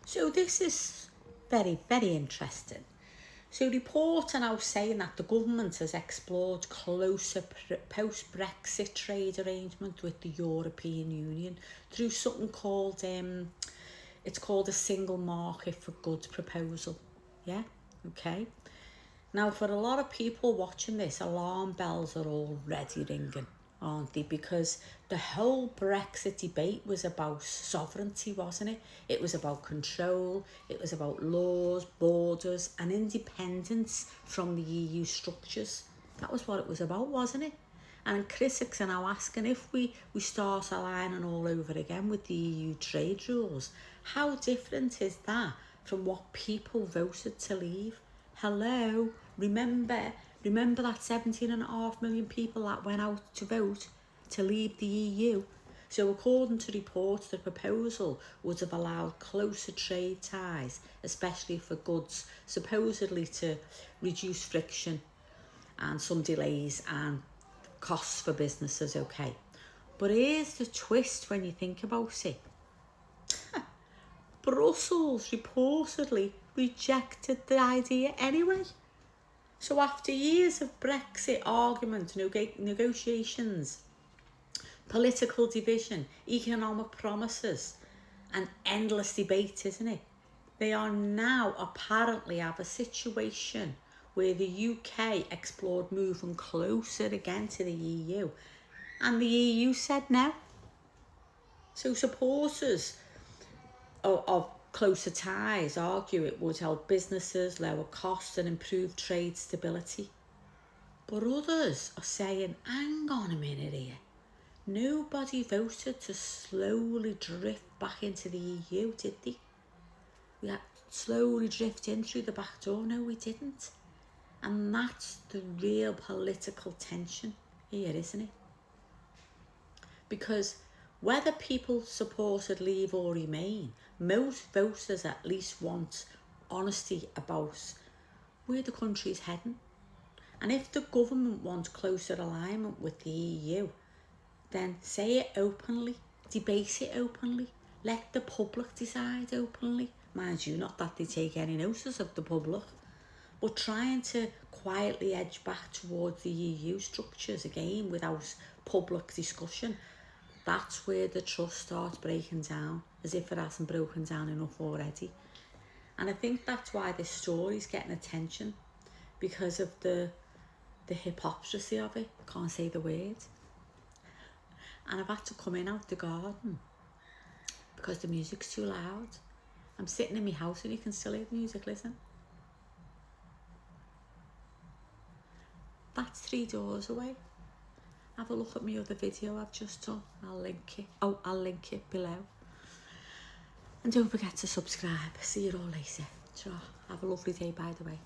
So this is very, very interesting. So reports are now saying that the government has explored closer post-Brexit trade arrangement with the European Union through something called, it's called a single market for goods proposal. Yeah, okay. Now, for a lot of people watching this, alarm bells are already ringing, aren't they? Because the whole Brexit debate was about sovereignty, wasn't it? It was about control, it was about laws, borders, and independence from the EU structures. That was what it was about, wasn't it? And critics are now asking, if we start aligning all over again with the EU trade rules, how different is that from what people voted to leave? Hello, remember that 17.5 million people that went out to vote to leave the EU? So according to reports, the proposal would have allowed closer trade ties, especially for goods, supposedly to reduce friction and some delays and costs for businesses, okay. But here's the twist when you think about it. Brussels reportedly rejected the idea anyway. So after years of Brexit argument, negotiations, political division, economic promises, and endless debate, isn't it? They are now apparently have a situation where the UK explored moving closer again to the EU, and the EU said no. So supporters of closer ties argue it would help businesses, lower costs and improve trade stability. But others are saying, hang on a minute here. Nobody voted to slowly drift back into the EU, did they? We had slowly drift in through the back door. No, we didn't. And that's the real political tension here, isn't it? Because whether people supported leave or remain, most voters at least want honesty about where the country is heading. And if the government wants closer alignment with the EU, then say it openly, debate it openly, let the public decide openly. Mind you, not that they take any notice of the public, but trying to quietly edge back towards the EU structures again without public discussion. That's where the trust starts breaking down, as if it hasn't broken down enough already. And I think that's why this story's getting attention, because of the hypocrisy of it. Can't say the word. And I've had to come in out the garden because the music's too loud. I'm sitting in my house and you can still hear the music, listen. That's 3 doors away. Have a look at my other video I've just done. I'll link it. Oh, I'll link it below. And don't forget to subscribe. See you all later. Have a lovely day, by the way.